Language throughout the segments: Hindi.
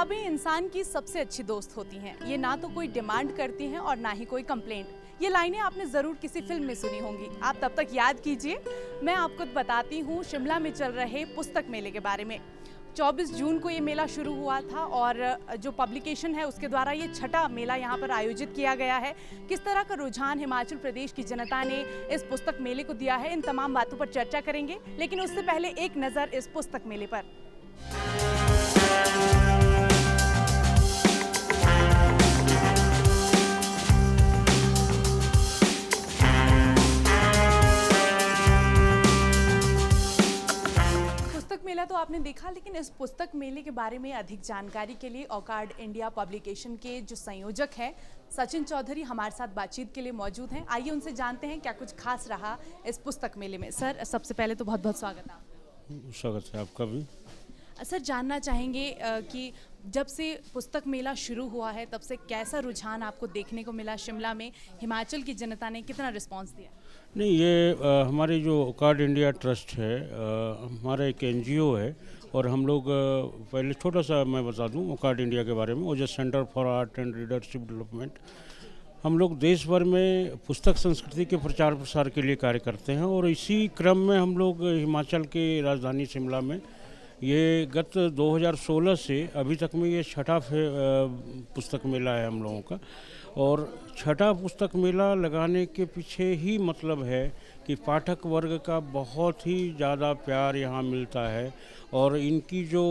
किताबें इंसान की सबसे अच्छी दोस्त होती हैं। ये ना तो कोई डिमांड करती हैं और ना ही कोई कंप्लेंट। ये लाइनें आपने ज़रूर किसी फिल्म में सुनी होंगी। आप तब तक याद कीजिए, मैं आपको बताती हूँ शिमला में चल रहे पुस्तक मेले के बारे में। 24 जून को ये मेला शुरू हुआ था और जो पब्लिकेशन है उसके द्वारा ये छठा मेला यहाँ पर आयोजित किया गया है। किस तरह का रुझान हिमाचल प्रदेश की जनता ने इस पुस्तक मेले को दिया है, इन तमाम बातों पर चर्चा करेंगे। लेकिन उससे पहले एक नज़र इस पुस्तक मेले पर। पुस्तक मेला तो आपने देखा, लेकिन इस पुस्तक मेले के बारे में अधिक जानकारी के लिए ओकार्ड इंडिया पब्लिकेशन के जो संयोजक हैं सचिन चौधरी हमारे साथ बातचीत के लिए मौजूद हैं। आइए उनसे जानते हैं क्या कुछ खास रहा इस पुस्तक मेले में। सर, सबसे पहले तो बहुत बहुत स्वागत है। स्वागत है आपका भी। सर, जानना चाहेंगे कि जब से पुस्तक मेला शुरू हुआ है तब से कैसा रुझान आपको देखने को मिला शिमला में, हिमाचल की जनता ने कितना रिस्पांस दिया? नहीं, ये हमारी जो ओकार्ड इंडिया ट्रस्ट है, हमारा एक एनजीओ है और हम लोग पहले छोटा सा मैं बता दूं ओकार्ड इंडिया के बारे में। वो जो centre for art and readership development, हम लोग देश भर में पुस्तक संस्कृति के प्रचार प्रसार के लिए कार्य करते हैं और इसी क्रम में हम लोग हिमाचल के राजधानी शिमला में ये गत 2016 से अभी तक में ये छठा पुस्तक मेला है हम लोगों का। और छठा पुस्तक मेला लगाने के पीछे ही मतलब है कि पाठक वर्ग का बहुत ही ज़्यादा प्यार यहाँ मिलता है और इनकी जो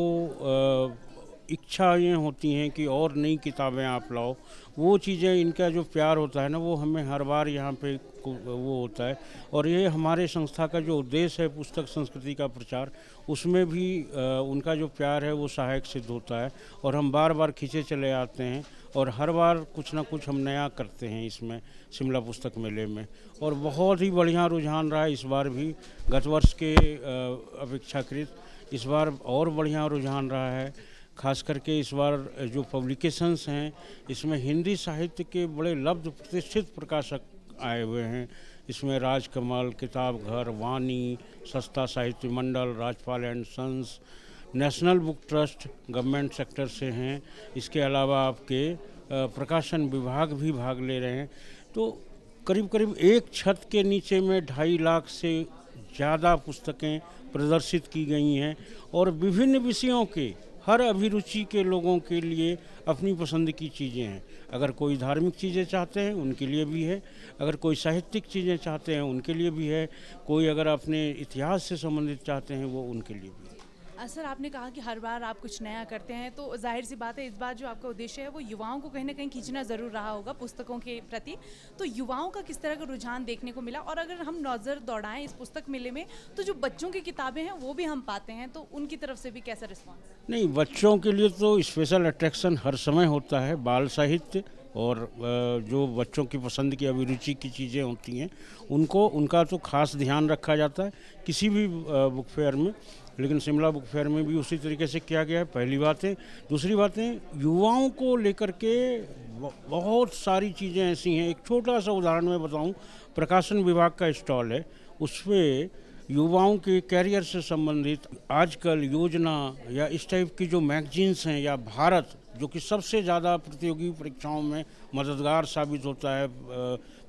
इच्छाएँ होती हैं कि और नई किताबें आप लाओ, वो चीज़ें, इनका जो प्यार होता है ना, वो हमें हर बार यहाँ पे वो होता है। और ये हमारे संस्था का जो उद्देश्य है पुस्तक संस्कृति का प्रचार, उसमें भी उनका जो प्यार है वो सहायक सिद्ध होता है और हम बार बार खींचे चले आते हैं और हर बार कुछ ना कुछ हम नया करते हैं इसमें शिमला पुस्तक मेले में। और बहुत ही बढ़िया रुझान रहा है इस बार भी, गत वर्ष के अपेक्षाकृत इस बार और बढ़िया रुझान रहा है। खास करके इस बार जो पब्लिकेशंस हैं इसमें हिंदी साहित्य के बड़े लब्ध प्रतिष्ठित प्रकाशक आए हुए हैं। इसमें राजकमल, किताब घर, Vani, Sasta Sahitya Mandal, Rajpal and sons, national book trust government sector से हैं। इसके अलावा आपके प्रकाशन विभाग भी भाग ले रहे हैं। तो करीब करीब एक छत के नीचे में 2.5 लाख से ज़्यादा पुस्तकें प्रदर्शित की गई हैं और विभिन्न विषयों के हर अभिरुचि के लोगों के लिए अपनी पसंद की चीज़ें हैं। अगर कोई धार्मिक चीज़ें चाहते हैं उनके लिए भी है, अगर कोई साहित्यिक चीज़ें चाहते हैं उनके लिए भी है, कोई अगर अपने इतिहास से संबंधित चाहते हैं वो उनके लिए भी है। सर, आपने कहा कि हर बार आप कुछ नया करते हैं, तो जाहिर सी बात है इस बार जो आपका उद्देश्य है वो युवाओं को कहीं ना कहीं खींचना ज़रूर रहा होगा पुस्तकों के प्रति। तो युवाओं का किस तरह का रुझान देखने को मिला? और अगर हम नज़र दौड़ाएं इस पुस्तक मेले में तो जो बच्चों की किताबें हैं वो भी हम पाते हैं, तो उनकी तरफ से भी कैसा रिस्पॉन्स? नहीं, बच्चों के लिए तो स्पेशल अट्रैक्शन हर समय होता है। बाल साहित्य और जो बच्चों की पसंद की अभिरुचि की चीज़ें होती हैं उनका तो खास ध्यान रखा जाता है किसी भी बुक फेयर में। लेकिन शिमला बुक फेयर में भी उसी तरीके से किया गया है, पहली बात है। दूसरी बातें, युवाओं को लेकर के बहुत सारी चीज़ें ऐसी हैं। एक छोटा सा उदाहरण मैं बताऊं, प्रकाशन विभाग का स्टॉल है, उस पर युवाओं के कैरियर से संबंधित आजकल योजना या इस टाइप की जो मैगजीन्स हैं, या भारत जो कि सबसे ज़्यादा प्रतियोगी परीक्षाओं में मददगार साबित होता है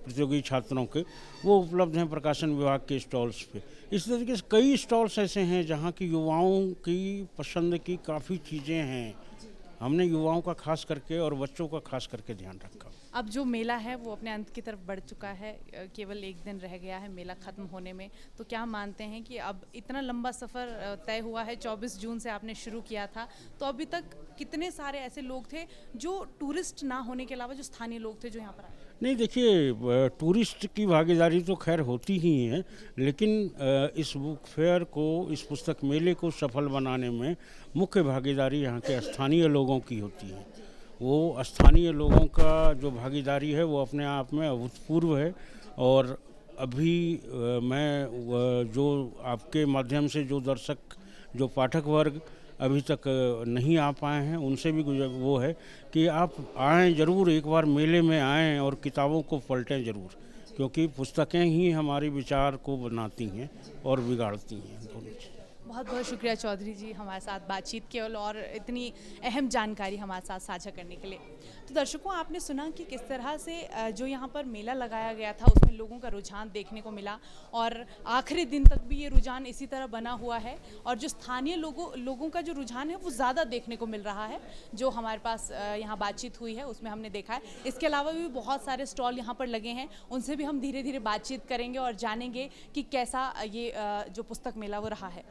प्रतियोगी छात्रों के, वो उपलब्ध हैं प्रकाशन विभाग के स्टॉल्स पे। इस तरीके से कई स्टॉल्स ऐसे हैं जहाँ की युवाओं की पसंद की काफ़ी चीज़ें हैं। हमने युवाओं का खास करके और बच्चों का खास करके ध्यान रखा। अब जो मेला है वो अपने अंत की तरफ बढ़ चुका है, केवल एक दिन रह गया है मेला ख़त्म होने में। तो क्या मानते हैं कि अब इतना लंबा सफ़र तय हुआ है, 24 जून से आपने शुरू किया था, तो अभी तक कितने सारे ऐसे लोग थे जो टूरिस्ट ना होने के अलावा जो स्थानीय लोग थे जो यहाँ पर आए? नहीं, देखिए, टूरिस्ट की भागीदारी तो खैर होती ही है, लेकिन इस बुक फेयर को, इस पुस्तक मेले को सफल बनाने में मुख्य भागीदारी यहाँ के स्थानीय लोगों की होती है। वो स्थानीय लोगों का जो भागीदारी है वो अपने आप में अभूतपूर्व है। और अभी मैं जो आपके माध्यम से जो दर्शक, जो पाठक वर्ग अभी तक नहीं आ पाए हैं, उनसे भी वो है कि आप आएँ ज़रूर, एक बार मेले में आएँ और किताबों को पलटें ज़रूर, क्योंकि पुस्तकें ही हमारे विचार को बनाती हैं और बिगाड़ती हैं दोनों चीज़। बहुत बहुत शुक्रिया चौधरी जी हमारे साथ बातचीत के और इतनी अहम जानकारी हमारे साथ साझा करने के लिए। तो दर्शकों, आपने सुना कि किस तरह से जो यहाँ पर मेला लगाया गया था उसमें लोगों का रुझान देखने को मिला और आखिरी दिन तक भी ये रुझान इसी तरह बना हुआ है और जो स्थानीय लोगों का जो रुझान है वो ज़्यादा देखने को मिल रहा है। जो हमारे पास यहाँ बातचीत हुई है उसमें हमने देखा है। इसके अलावा भी बहुत सारे स्टॉल यहाँ पर लगे हैं, उनसे भी हम धीरे धीरे बातचीत करेंगे और जानेंगे कि कैसा ये जो पुस्तक मेला वो रहा है।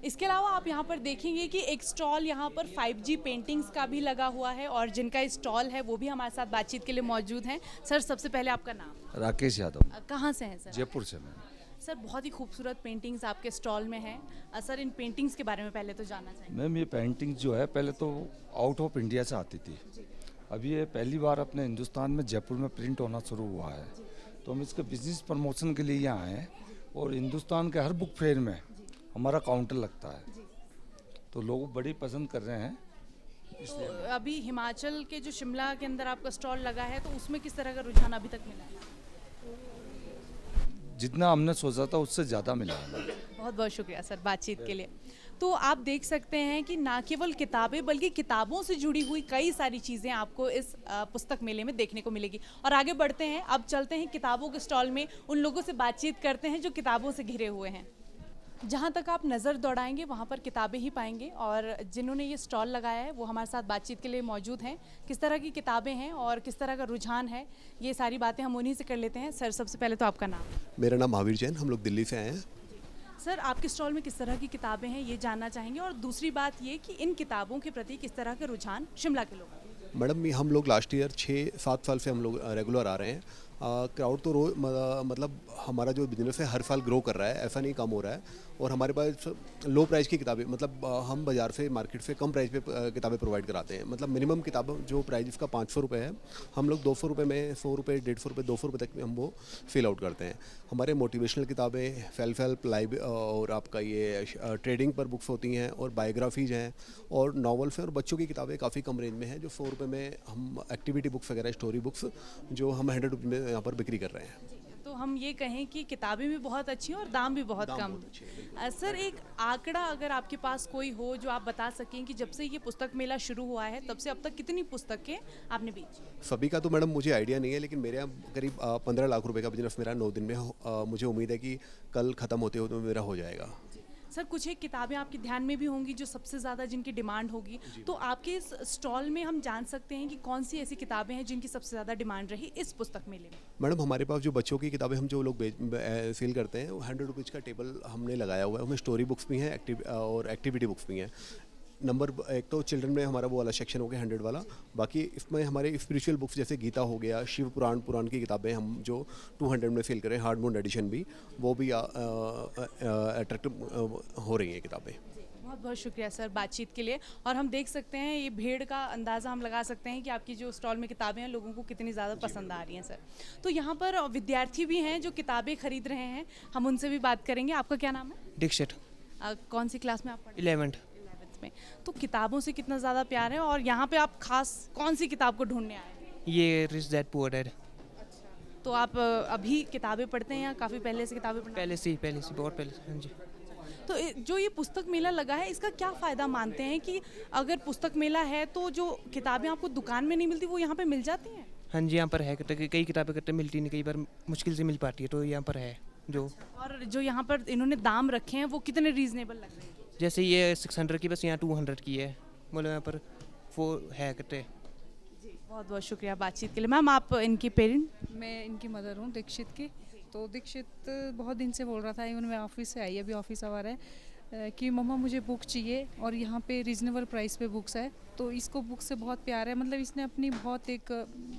इसके अलावा आप यहाँ पर देखेंगे कि एक स्टॉल यहाँ पर 5G पेंटिंग्स का भी लगा हुआ है और जिनका स्टॉल है वो भी हमारे साथ बातचीत के लिए मौजूद हैं। सर, सबसे पहले आपका नाम? राकेश यादव। कहाँ से हैं सर? जयपुर से मैं। सर, बहुत ही खूबसूरत पेंटिंग्स आपके स्टॉल में हैं। सर, इन पेंटिंग्स के बारे में पहले तो जानना चाहिए। मैम, ये पेंटिंग जो है पहले तो आउट ऑफ इंडिया से आती थी, अभी ये पहली बार अपने हिंदुस्तान में जयपुर में प्रिंट होना शुरू हुआ है। तो हम इसके बिजनेस प्रमोशन के लिए यहाँ आए हैं और हिंदुस्तान के हर बुक फेयर में हमारा काउंटर लगता है, तो लोग बड़ी पसंद कर रहे हैं। तो अभी हिमाचल के जो शिमला के अंदर आपका स्टॉल लगा है तो उसमें किस तरह का रुझान अभी तक मिला है? जितना हमने सोचा था उससे ज़्यादा मिला है। बहुत बहुत शुक्रिया सर बातचीत के लिए। तो आप देख सकते हैं कि ना केवल किताबें बल्कि किताबों से जुड़ी हुई कई सारी चीज़ें आपको इस पुस्तक मेले में देखने को मिलेगी। और आगे बढ़ते हैं, अब चलते हैं किताबों के स्टॉल में, उन लोगों से बातचीत करते हैं जो किताबों से घिरे हुए हैं। जहाँ तक आप नज़र दौड़ाएंगे वहाँ पर किताबें ही पाएंगे और जिन्होंने ये स्टॉल लगाया है वो हमारे साथ बातचीत के लिए मौजूद हैं। किस तरह की किताबें हैं और किस तरह का रुझान है, ये सारी बातें हम उन्हीं से कर लेते हैं। सर, सबसे पहले तो आपका नाम? मेरा नाम महावीर जैन, हम लोग दिल्ली से आए हैं। सर, आपके स्टॉल में किस तरह की किताबें हैं ये जानना चाहेंगे और दूसरी बात ये कि इन किताबों के प्रति किस तरह का रुझान शिमला के लोग? मैडम, हम लोग लास्ट ईयर 6-7 साल से हम लोग रेगुलर आ रहे हैं। क्राउड तो मतलब हमारा जो बिजनेस है हर साल ग्रो कर रहा है, ऐसा नहीं कम हो रहा है। और हमारे पास लो प्राइस की किताबें, मतलब हम बाज़ार से मार्केट से कम प्राइस पे किताबें प्रोवाइड कराते हैं। मतलब मिनिमम किताब जो प्राइस इसका 500 रुपये है, हम लोग 200 रुपये में 100 रुपये, 150 रुपये, 200 रुपये तक हम वो फिल आउट करते हैं। हमारे मोटिवेशनल किताबें, सेल्फ हेल्प, लाइव और आपका ये ट्रेडिंग पर बुक्स होती हैं और बायोग्राफीज़ हैं और नॉवल्स हैं और बच्चों की किताबें काफ़ी कम रेंज में हैं जो 100 रुपये में हम एक्टिविटी बुक्स वगैरह, स्टोरी बुक्स जो हम 100 रुपये में यहाँ पर बिक्री कर रहे हैं। तो हम ये कहें कि किताबें भी बहुत अच्छी हैं और दाम भी बहुत कम। सर, एक आंकड़ा अगर आपके पास कोई हो जो आप बता सकें कि जब से ये पुस्तक मेला शुरू हुआ है तब से अब तक कितनी पुस्तकें आपने बेची? सभी का तो मैडम मुझे आइडिया नहीं है, लेकिन मेरे यहाँ करीब 15 लाख रुपए का बिजनेस मेरा 9 दिन में मुझे उम्मीद है कि कल ख़त्म होते होते मेरा हो जाएगा। सर, कुछ एक किताबें आपके ध्यान में भी होंगी जो सबसे ज़्यादा जिनकी डिमांड होगी, तो आपके इस स्टॉल में हम जान सकते हैं कि कौन सी ऐसी किताबें हैं जिनकी सबसे ज़्यादा डिमांड रही इस पुस्तक मेले में? मैडम, हमारे पास जो बच्चों की किताबें हम जो लोग सेल करते हैं वो 100 रुपीज़ का टेबल हमने लगाया हुआ है। उसमें स्टोरी बुक्स भी हैं और एक्टिविटी बुक्स भी हैं। नंबर एक तो चिल्ड्रन में हमारा वो वाला सेक्शन हो गया 100 वाला। बाकी इसमें हमारे स्पिरिचुअल बुक्स जैसे गीता हो गया, शिव पुराण की किताबें हम जो 200 में सेल करें, हार्ड बोन्ड एडिशन भी, वो भी अट्रैक्टिव हो रही हैं किताबें। बहुत बहुत शुक्रिया सर बातचीत के लिए। और हम देख सकते हैं ये भीड़ का अंदाज़ा हम लगा सकते हैं कि आपकी जो स्टॉल में किताबें हैं लोगों को कितनी ज़्यादा पसंद आ रही हैं सर। तो यहाँ पर विद्यार्थी भी हैं जो किताबें खरीद रहे हैं, हम उनसे भी बात करेंगे। आपका क्या नाम है? दीक्षित। कौन सी क्लास में आप पढ़ते हैं? 11th में। तो किताबों से कितना ज़्यादा प्यार है और यहाँ पे आप खास कौन सी किताब को ढूंढने आए हैं? ये रिच डैड पुअर डैड। तो आप अभी किताबें पढ़ते हैं या काफ़ी पहले से किताबें पढ़ते हैं? पहले से बहुत पहले से। हाँ जी। तो जो ये पुस्तक मेला लगा है इसका क्या फ़ायदा मानते हैं कि अगर पुस्तक मेला है तो जो किताबें आपको दुकान में नहीं मिलती वो यहाँ पे मिल जाती हैं? हाँ जी, यहाँ पर है, कई किताबें करते मिलती नहीं, कई बार मुश्किल से मिल पाती है, तो यहाँ पर है जो। और जो यहाँ पर इन्होंने दाम रखे हैं वो कितने रीजनेबल लग रहे हैं? जैसे ये 600 की, बस यहाँ 200 की है, मतलब यहाँ पर 4 है करते। जी, बहुत बहुत शुक्रिया बातचीत के लिए। मैम, आप इनकी पेरेंट? मैं इनकी मदर हूँ, दीक्षित की। तो दीक्षित बहुत दिन से बोल रहा था, इवन मैं ऑफिस से आई, अभी ऑफिस आ रहा है कि मम्मा मुझे बुक चाहिए और यहाँ पे रीज़नेबल प्राइस पे बुक्स है। तो इसको बुक से बहुत प्यार है, मतलब इसने अपनी बहुत एक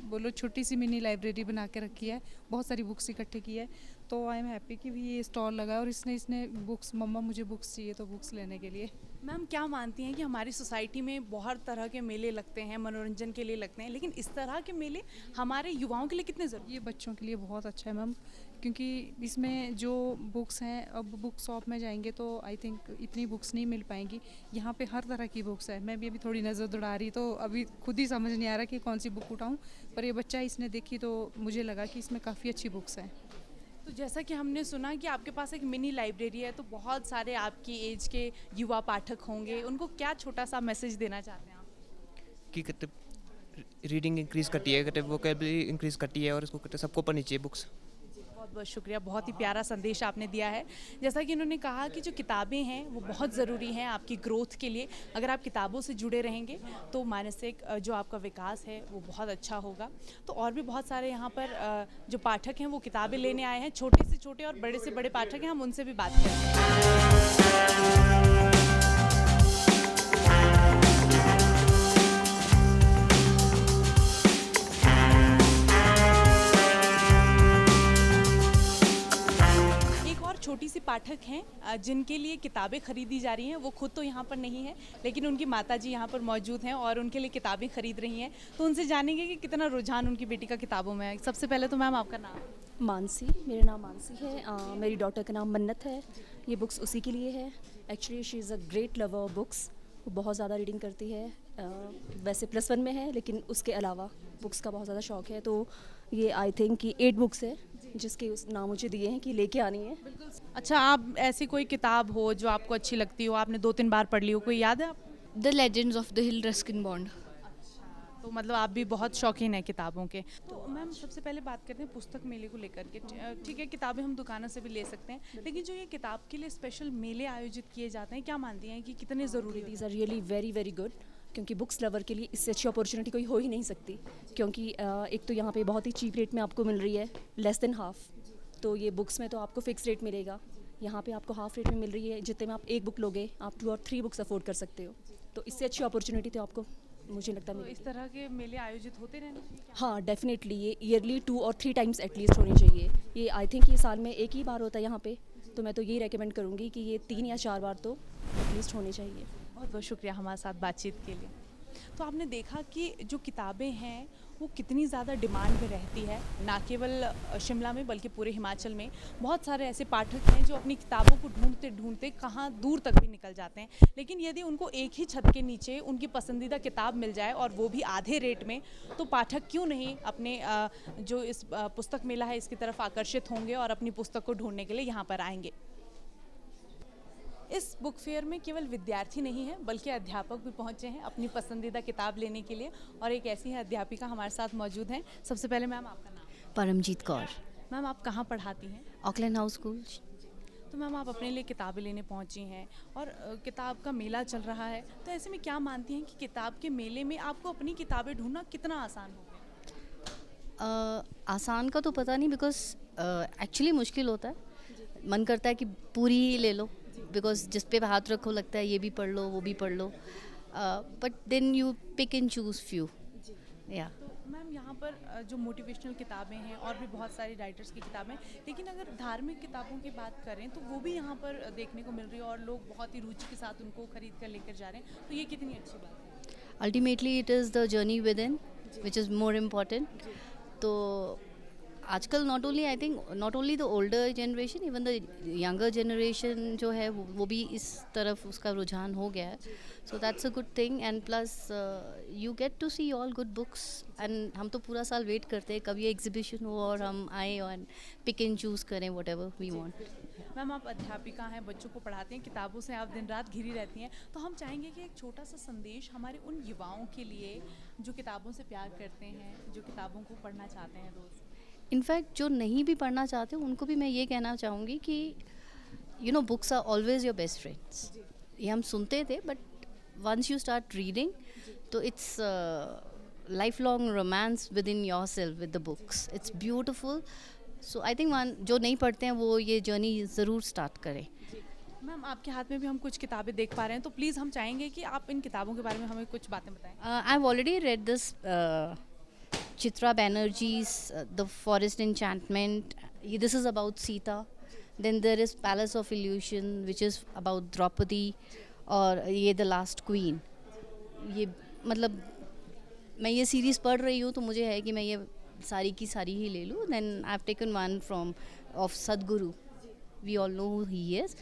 बोलो छोटी सी मिनी लाइब्रेरी बना के रखी है, बहुत सारी बुक्स इकट्ठे की है। तो आई एम हैप्पी कि भी ये स्टॉल लगा है और इसने बुक्स, मम्मा मुझे बुक्स चाहिए तो बुक्स लेने के लिए। मैम, क्या मानती हैं कि हमारी सोसाइटी में बहुत तरह के मेले लगते हैं, मनोरंजन के लिए लगते हैं, लेकिन इस तरह के मेले हमारे युवाओं के लिए कितने ज़रूरी? ये बच्चों के लिए बहुत अच्छा है मैम, क्योंकि इसमें जो बुक्स हैं, अब बुक शॉप में जाएंगे तो आई थिंक इतनी बुक्स नहीं मिल पाएंगी। यहाँ पे हर तरह की बुक्स है। मैं भी अभी थोड़ी नज़र दौड़ा रही, तो अभी खुद ही समझ नहीं आ रहा कि कौन सी बुक उठाऊँ, पर ये बच्चा इसने देखी तो मुझे लगा कि इसमें काफ़ी अच्छी बुक्स हैं। तो जैसा कि हमने सुना कि आपके पास एक मिनी लाइब्रेरी है, तो बहुत सारे आपकी एज के युवा पाठक होंगे, उनको क्या छोटा सा मैसेज देना चाहते हैं आप? कि कहते रीडिंग इंक्रीज़ करती है, कहते वोकेबलरी इंक्रीज़ करती है और इसको कहते सबको पढ़नी चाहिए बुक्स। बहुत बहुत शुक्रिया, बहुत ही प्यारा संदेश आपने दिया है। जैसा कि इन्होंने कहा कि जो किताबें हैं वो बहुत ज़रूरी हैं आपकी ग्रोथ के लिए। अगर आप किताबों से जुड़े रहेंगे तो मानसिक जो आपका विकास है वो बहुत अच्छा होगा। तो और भी बहुत सारे यहाँ पर जो पाठक हैं वो किताबें लेने आए हैं, छोटे से छोटे और बड़े से बड़े पाठक हैं, हम उनसे भी बात करते हैं। छोटी सी पाठक हैं जिनके लिए किताबें खरीदी जा रही हैं। वो खुद तो यहाँ पर नहीं है, लेकिन उनकी माताजी यहाँ पर मौजूद हैं और उनके लिए किताबें खरीद रही हैं। तो उनसे जानेंगे कि कितना रुझान उनकी बेटी का किताबों में है। सबसे पहले तो मैम आपका नाम? मानसी, मेरा नाम मानसी है। मेरी डॉटर का नाम मन्नत है। ये बुक्स उसी के लिए है। Actually she is a great lover of books. वो बहुत ज़्यादा रीडिंग करती है। वैसे +1 में है, लेकिन उसके अलावा बुक्स का बहुत ज़्यादा शौक़ है। तो ये आई थिंक कि 8 बुक्स है जिसके उस नाम मुझे दिए हैं कि लेके आनी है। अच्छा, आप ऐसी कोई किताब हो जो आपको अच्छी लगती हो, आपने 2-3 बार पढ़ ली हो, कोई याद है आपको? The legends of the hill Ruskin bond. तो मतलब आप भी बहुत शौकीन हैं किताबों के। तो मैम सबसे पहले बात करते हैं पुस्तक मेले को लेकर के। ठीक है, किताबें हम दुकानों से भी ले सकते हैं, लेकिन जो ये किताब के लिए स्पेशल मेले आयोजित किए जाते हैं, क्या मानती हैं कि कितने ज़रूरी? These are really very very good, क्योंकि बुक्स लवर के लिए इससे अच्छी अपॉर्चुनिटी कोई हो ही नहीं सकती। क्योंकि एक तो यहाँ पे बहुत ही चीप रेट में आपको मिल रही है, लेस देन हाफ। तो ये बुक्स में तो आपको फिक्स रेट मिलेगा, यहाँ पे आपको हाफ रेट में मिल रही है। जितने में आप 1 बुक लोगे आप 2 और 3 बुक्स अफोर्ड कर सकते हो। तो इससे अच्छी अपॉर्चुनिटी तो आपको मुझे लगता है। तो इस तरह के मेले आयोजित होते रहने चाहिए? हाँ, डेफिनेटली। ये ईयरली 2 और 3 टाइम्स एटलीस्ट होने चाहिए। ये आई थिंक ये साल में 1 ही बार होता है यहाँ पे। तो मैं तो यही रेकमेंड करूँगी कि ये 3 या 4 बार तो एटलीस्ट होने चाहिए। बहुत बहुत शुक्रिया हमारे साथ बातचीत के लिए। तो आपने देखा कि जो किताबें हैं वो कितनी ज़्यादा डिमांड में रहती है, ना केवल शिमला में बल्कि पूरे हिमाचल में। बहुत सारे ऐसे पाठक हैं जो अपनी किताबों को ढूंढते ढूंढते कहाँ दूर तक भी निकल जाते हैं, लेकिन यदि उनको एक ही छत के नीचे उनकी पसंदीदा किताब मिल जाए और वो भी आधे रेट में, तो पाठक क्यों नहीं अपने जो इस पुस्तक मेला है इसकी तरफ आकर्षित होंगे और अपनी पुस्तक को ढूंढने के लिए यहाँ पर आएंगे। इस बुक फेयर में केवल विद्यार्थी नहीं है बल्कि अध्यापक भी पहुंचे हैं अपनी पसंदीदा किताब लेने के लिए, और एक ऐसी है अध्यापिका हमारे साथ मौजूद हैं। सबसे पहले मैम आपका नाम? परमजीत कौर। मैम आप कहाँ पढ़ाती हैं? Auckland house school. तो मैम आप अपने लिए किताबें लेने पहुंची हैं और किताब का मेला चल रहा है, तो ऐसे में क्या मानती हैं कि किताब के मेले में आपको अपनी किताबें ढूंढना कितना आसान हो गया? आसान का तो पता नहीं, बिकॉज एक्चुअली मुश्किल होता है। मन करता है कि पूरी ही ले लो, बिकॉज जिस पे हाथ रखो लगता है ये भी पढ़ लो वो भी पढ़ लो, but then you pick and choose few. या तो मैम यहाँ पर जो मोटिवेशनल किताबें हैं और भी बहुत सारी राइटर्स की किताबें, लेकिन अगर धार्मिक किताबों की बात करें तो वो भी यहाँ पर देखने को मिल रही है और लोग बहुत ही रुचि के साथ उनको खरीद कर लेकर जा रहे हैं, तो ये कितनी अच्छी बात है। Ultimately it is the journey with in which is more important. तो आजकल not only the older generation, even the younger generation जो है वो भी इस तरफ उसका रुझान हो गया है। So that's a good thing, and plus you get to see all good books. And हम तो पूरा साल वेट करते हैं कभी एग्जीबिशन हो और हम आए और पिक एंड चूज़ करें whatever we want. Ma'am आप अध्यापिका हैं, बच्चों को पढ़ाती हैं, किताबों से आप दिन रात घिरी रहती हैं, तो हम चाहेंगे कि एक छोटा सा संदेश हमारे उन युवाओं के लिए जो किताबों से प्यार करते हैं, जो किताबों को पढ़ना चाहते हैं रोज़। इनफैक्ट जो नहीं भी पढ़ना चाहते उनको भी मैं ये कहना चाहूँगी कि you know books are always your best friends. ये हम सुनते थे, but once you start reading तो it's life long romance with in your self with the books. It's beautiful. So I think जो नहीं पढ़ते हैं वो ये जर्नी ज़रूर स्टार्ट करें। मैम आपके हाथ में भी हम कुछ किताबें देख पा रहे हैं, तो प्लीज़ हम चाहेंगे कि आप इन किताबों के बारे में हमें कुछ बातें बताएं। I have already read this Chitra Banerjee's The Forest Enchantment. This is about Sita. Then there is Palace of Illusion, which is about Draupadi, और ये The Last Queen. ये मतलब मैं ये सीरीज़ पढ़ रही हूँ तो मुझे है कि मैं ये सारी की सारी ही ले लूँ. Then I've taken one of Sadhguru. We all know who he is,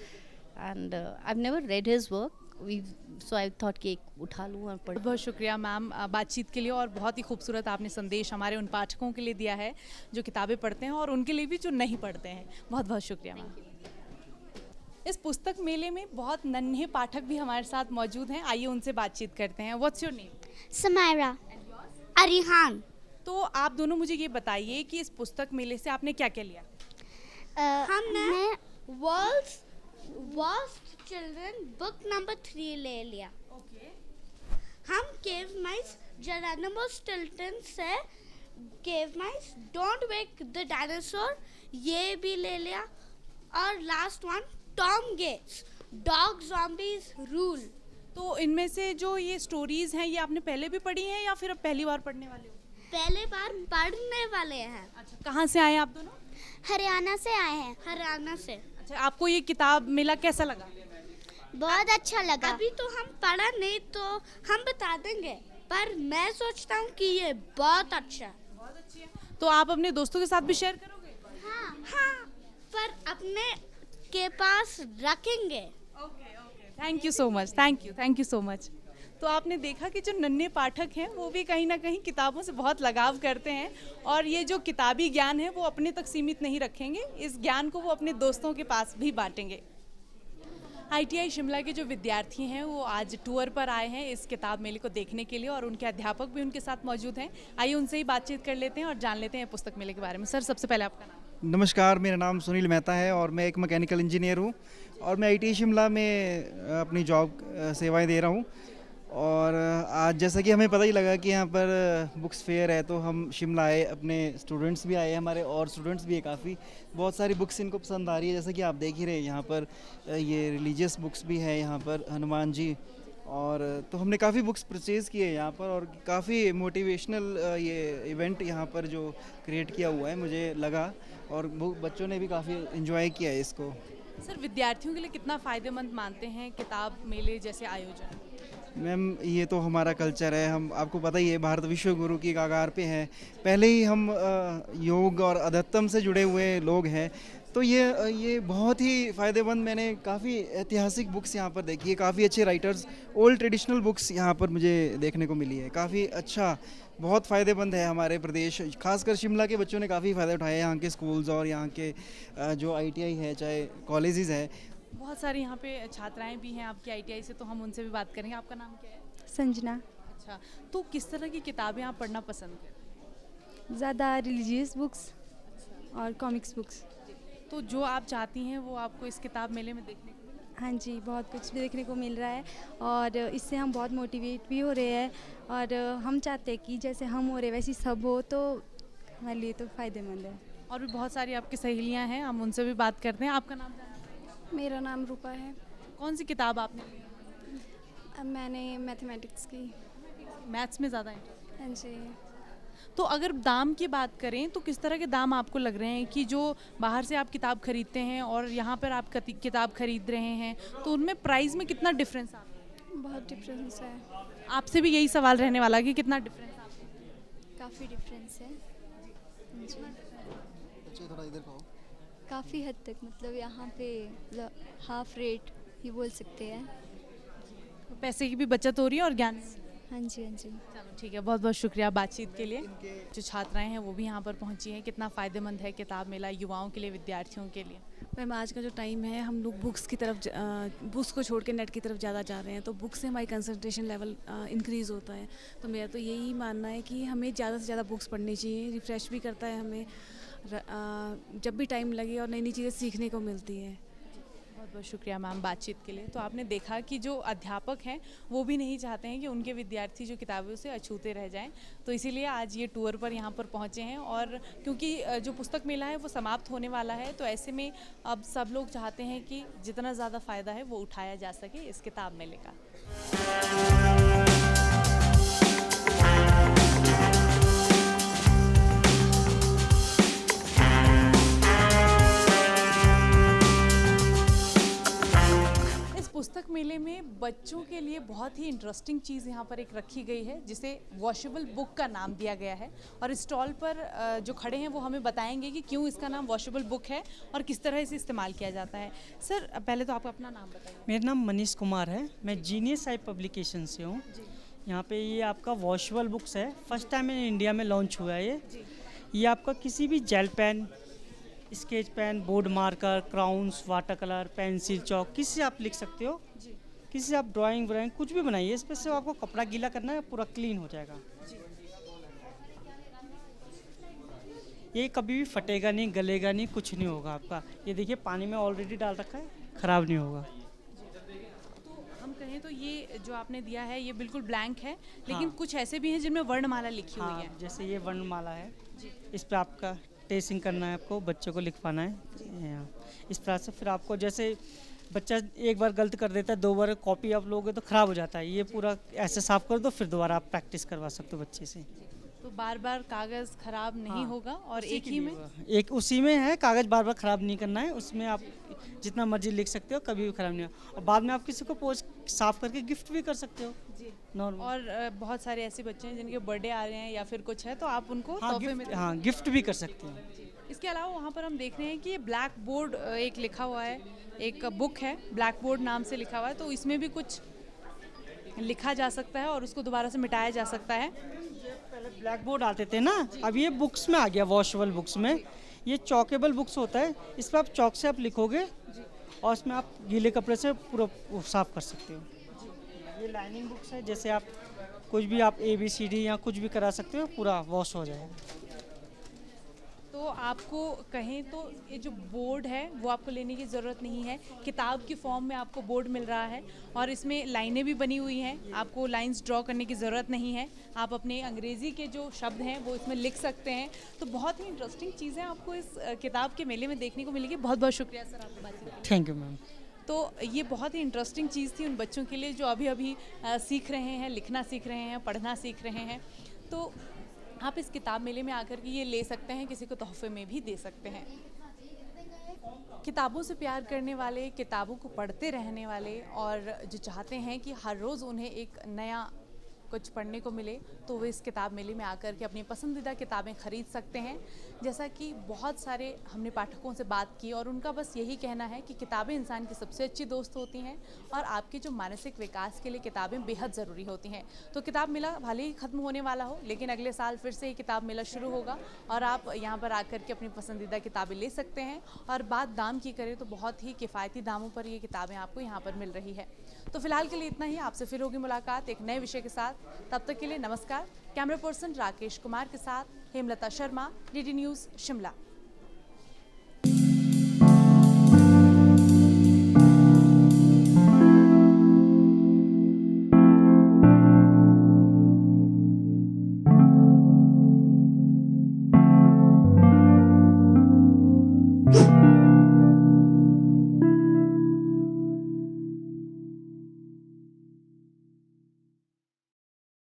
and I've never read his work, so I thought कि एक उठा लूँ और पढ़। बहुत बहुत शुक्रिया मैम बातचीत के लिए, और बहुत ही खूबसूरत आपने संदेश हमारे उन पाठकों के लिए दिया है जो किताबें पढ़ते हैं और उनके लिए भी जो नहीं पढ़ते हैं। बहुत बहुत शुक्रिया मैम। इस पुस्तक मेले में बहुत नन्हे पाठक भी हमारे साथ मौजूद हैं, आइए उनसे बातचीत करते हैं। What's your name? Samaira. Arihan. तो आप दोनों मुझे ये बताइए कि इस पुस्तक मेले से आपने क्या क्या लिया? हमने वर्ल्ड्स चिल्ड्रन बुक नंबर 3 ले लिया। हम केव माइस जेरोनिमो स्टिल्टन से cave mice don't wake the dinosaur ये भी ले लिया, और last one Tom gets dog zombies rule. तो इनमें से जो ये स्टोरीज हैं ये आपने पहले भी पढ़ी हैं या फिर अब पहली बार पढ़ने वाले हो? पहले बार पढ़ने वाले हैं। अच्छा, कहाँ से आए आप दोनों? हरियाणा से आए हैं। हरियाणा से। अच्छा, आपको ये किताब मेला कैसा लगा? बहुत अच्छा लगा। अभी तो हम पढ़ा नहीं तो हम बता देंगे, पर मैं सोचता हूँ कि ये बहुत अच्छा है। बहुत अच्छी है। तो आप अपने दोस्तों के साथ भी शेयर करोगे? हाँ, पर अपने के पास रखेंगे। Thank you so much, thank you so much. तो आपने देखा कि जो नन्हे पाठक हैं वो भी कहीं ना कहीं किताबों से बहुत लगाव करते हैं, और ये जो किताबी ज्ञान है वो अपने तक सीमित नहीं रखेंगे, इस ज्ञान को वो अपने दोस्तों के पास भी बांटेंगे। ITI शिमला के जो विद्यार्थी हैं वो आज टूर पर आए हैं इस किताब मेले को देखने के लिए, और उनके अध्यापक भी उनके साथ मौजूद हैं। आइए उनसे ही बातचीत कर लेते हैं और जान लेते हैं पुस्तक मेले के बारे में। सर, सबसे पहले आपका नाम? नमस्कार, मेरा नाम सुनील मेहता है और मैं एक मैकेनिकल इंजीनियर हूँ, और मैं ITI शिमला में अपनी जॉब सेवाएं दे रहा हूँ। और आज जैसा कि हमें पता ही लगा कि यहाँ पर बुक्स फेयर है, तो हम शिमला आए, अपने स्टूडेंट्स भी आए हमारे, और स्टूडेंट्स भी है काफ़ी, बहुत सारी बुक्स इनको पसंद आ रही है। जैसा कि आप देख ही रहे हैं यहाँ पर ये रिलीजियस बुक्स भी है यहाँ पर, हनुमान जी, और तो हमने काफ़ी बुक्स परचेज़ किए यहाँ पर, और काफ़ी मोटिवेशनल ये इवेंट यहाँ पर जो क्रिएट किया हुआ है मुझे लगा, और बच्चों ने भी काफ़ी इन्जॉय किया है इसको। सर, विद्यार्थियों के लिए कितना फ़ायदेमंद मानते हैं किताब मेले जैसे आयोजन? मैम, ये तो हमारा कल्चर है, हम आपको पता ही है, भारत विश्व गुरु की कगार पे है, पहले ही हम योग और अध्यात्म से जुड़े हुए लोग हैं, तो ये बहुत ही फ़ायदेमंद। मैंने काफ़ी ऐतिहासिक बुक्स यहाँ पर देखी है, काफ़ी अच्छे राइटर्स, ओल्ड ट्रेडिशनल बुक्स यहाँ पर मुझे देखने को मिली है, काफ़ी अच्छा, बहुत फ़ायदेमंद है हमारे प्रदेश, खासकर शिमला के बच्चों ने काफ़ी फ़ायदा उठाया है, यहाँ के स्कूल्स और यहाँ के जो ITI है, चाहे कॉलेजेस है। बहुत सारी यहाँ पे छात्राएं भी हैं आपकी ITI से, तो हम उनसे भी बात करेंगे। आपका नाम क्या है? संजना। अच्छा, तो किस तरह की किताबें आप पढ़ना पसंद करते हैं? ज़्यादा रिलीजियस बुक्स और कॉमिक्स बुक्स। तो जो आप चाहती हैं वो आपको इस किताब मेले में देखने को मिला? हाँ जी, बहुत कुछ भी देखने को मिल रहा है, और इससे हम बहुत मोटिवेट भी हो रहे हैं, और हम चाहते हैं कि जैसे हम हो रहे वैसे सब हो, तो हमारे लिए तो फ़ायदेमंद है। और भी बहुत सारी आपकी सहेलियाँ हैं, हम उनसे भी बात करते हैं। आपका नाम जानना चाहेंगे? मेरा नाम रूपा है। कौन सी किताब आपने ली? मैंने मैथमेटिक्स की। मैथ्स में ज़्यादा इंटरेस्ट? हाँ जी। तो अगर दाम की बात करें तो किस तरह के दाम आपको लग रहे हैं कि जो बाहर से आप किताब खरीदते हैं और यहाँ पर आप किताब खरीद रहे हैं, तो उनमें प्राइस में कितना डिफरेंस आता है? बहुत डिफरेंस है। आपसे भी यही सवाल रहने वाला कि कितना डिफरेंस आता है? काफ़ी डिफरेंस है जी, थोड़ा इधर कहो। काफ़ी हद तक, मतलब यहाँ पे हाफ रेट ही बोल सकते हैं। पैसे की भी बचत हो रही है और ज्ञान। हाँ जी, हाँ जी। चलो ठीक है, बहुत बहुत शुक्रिया बातचीत के लिए। जो छात्राएं हैं वो भी यहाँ पर पहुँची हैं। कितना फ़ायदेमंद है किताब मेला युवाओं के लिए, विद्यार्थियों के लिए? मैम, आज का जो टाइम है, हम लोग बुक्स की तरफ, बुक्स को छोड़ के नेट की तरफ ज़्यादा जा रहे हैं, तो बुक्स से हमारी कंसंट्रेशन लेवल इंक्रीज़ होता है। तो मेरा तो यही मानना है कि हमें ज़्यादा से ज़्यादा बुक्स पढ़नी चाहिए, रिफ़्रेश भी करता है हमें, जब भी टाइम लगे, और नई नई चीज़ें सीखने को मिलती है। बहुत बहुत शुक्रिया मैम बातचीत के लिए। तो आपने देखा कि जो अध्यापक हैं वो भी नहीं चाहते हैं कि उनके विद्यार्थी जो किताबों से अछूते रह जाएं, तो इसीलिए आज ये टूर पर यहाँ पर पहुँचे हैं। और क्योंकि जो पुस्तक मेला है वो समाप्त होने वाला है, तो ऐसे में अब सब लोग चाहते हैं कि जितना ज़्यादा फ़ायदा है वो उठाया जा सके इस किताब मेले का। पुस्तक मेले में बच्चों के लिए बहुत ही इंटरेस्टिंग चीज़ यहाँ पर एक रखी गई है जिसे वॉशेबल बुक का नाम दिया गया है और स्टॉल पर जो खड़े हैं वो हमें बताएंगे कि क्यों इसका नाम वॉशेबल बुक है और किस तरह इसे इस्तेमाल किया जाता है। सर पहले तो आप अपना नाम बताइए। मेरा नाम मनीष कुमार है, मैं जीनियस आई पब्लिकेशन से हूँ। यहाँ पे ये आपका वॉशेबल बुक्स है, फर्स्ट टाइम इन इंडिया में लॉन्च हुआ है ये आपका किसी भी gel pen, sketch pen, board marker, crayons, water colour, pencil, chalk, किसी से आप लिख सकते हो, किसी से आप ड्राइंग व्राइंग कुछ भी बनाइए। इस पर सिर्फ आपको कपड़ा गीला करना है, पूरा क्लीन हो जाएगा। ये कभी भी फटेगा नहीं, गलेगा नहीं, कुछ नहीं होगा आपका। ये देखिए पानी में ऑलरेडी डाल रखा है, ख़राब नहीं होगा। तो हम कहें तो ये जो आपने दिया है ये बिल्कुल ब्लैंक है, लेकिन कुछ ऐसे भी हैं जिनमें वर्णमाला लिखी हुई है। जैसे ये वर्णमाला है, इस पर आपका टेसिंग करना है, आपको बच्चों को लिखवाना है इस तरह से। फिर आपको जैसे बच्चा एक बार गलत कर देता है, 2 बार कॉपी आप लोगे तो ख़राब हो जाता है। ये पूरा ऐसे साफ कर दो, फिर दोबारा आप प्रैक्टिस करवा सकते हो बच्चे से। तो बार बार कागज़ ख़राब नहीं होगा और एक ही में एक उसी में है, कागज़ बार बार ख़राब नहीं करना है। उसमें आप जितना मर्जी लिख सकते हो, कभी भी ख़राब नहीं होगा। और बाद में आप किसी को पोस्ट साफ़ करके गिफ्ट भी कर सकते हो नॉर्मल। और बहुत सारे ऐसे बच्चे हैं जिनके बर्थडे आ रहे हैं या फिर कुछ है तो आप उनको तोहफे में गिफ्ट भी कर सकते हैं। इसके अलावा वहाँ पर हम देख रहे हैं कि ये ब्लैक बोर्ड एक लिखा हुआ है, एक बुक है ब्लैक बोर्ड नाम से लिखा हुआ है, तो इसमें भी कुछ लिखा जा सकता है और उसको दोबारा से मिटाया जा सकता है। पहले ब्लैक बोर्ड आते थे ना, अब ये बुक्स में आ गया, वॉशेबल बुक्स में। ये चॉकेबल बुक्स होता है, इस पर आप चॉक से आप लिखोगे और इसमें आप गीले कपड़े से पूरा साफ कर सकते हो। ये लाइनिंग बुक्स है, जैसे आप कुछ भी आप ABCD या कुछ भी करा सकते हो, पूरा वॉश हो जाएगा। तो आपको कहें तो ये जो बोर्ड है वो आपको लेने की ज़रूरत नहीं है, किताब की फॉर्म में आपको बोर्ड मिल रहा है और इसमें लाइनें भी बनी हुई हैं, आपको लाइंस ड्रॉ करने की ज़रूरत नहीं है। आप अपने अंग्रेज़ी के जो शब्द हैं वो इसमें लिख सकते हैं। तो बहुत ही इंटरेस्टिंग चीज़ें आपको इस किताब के मेले में देखने को मिलेगी। बहुत बहुत शुक्रिया सर आपकी बातचीत। Thank you ma'am. तो ये बहुत ही इंटरेस्टिंग चीज़ थी उन बच्चों के लिए जो अभी अभी सीख रहे हैं, लिखना सीख रहे हैं, पढ़ना सीख रहे हैं। तो आप इस किताब मेले में आकर के ये ले सकते हैं, किसी को तोहफे में भी दे सकते हैं। किताबों से प्यार करने वाले, किताबों को पढ़ते रहने वाले और जो चाहते हैं कि हर रोज़ उन्हें एक नया कुछ पढ़ने को मिले, तो वो इस किताब मेले में आकर के अपनी पसंदीदा किताबें ख़रीद सकते हैं। जैसा कि बहुत सारे हमने पाठकों से बात की और उनका बस यही कहना है कि किताबें इंसान की सबसे अच्छी दोस्त होती हैं और आपके जो मानसिक विकास के लिए किताबें बेहद ज़रूरी होती हैं। तो किताब मेला भले ही ख़त्म होने वाला हो, लेकिन अगले साल फिर से ही किताब मेला शुरू होगा और आप यहाँ पर आकर के अपनी पसंदीदा किताबें ले सकते हैं। और बात दाम की करें तो बहुत ही किफ़ायती दामों पर ये किताबें आपको यहाँ पर मिल रही है। तो फिलहाल के लिए इतना ही, आपसे फिर होगी मुलाकात एक नए विषय के साथ। तब तक के लिए नमस्कार। कैमरा पर्सन राकेश कुमार के साथ हेमलता शर्मा, DD न्यूज़ शिमला।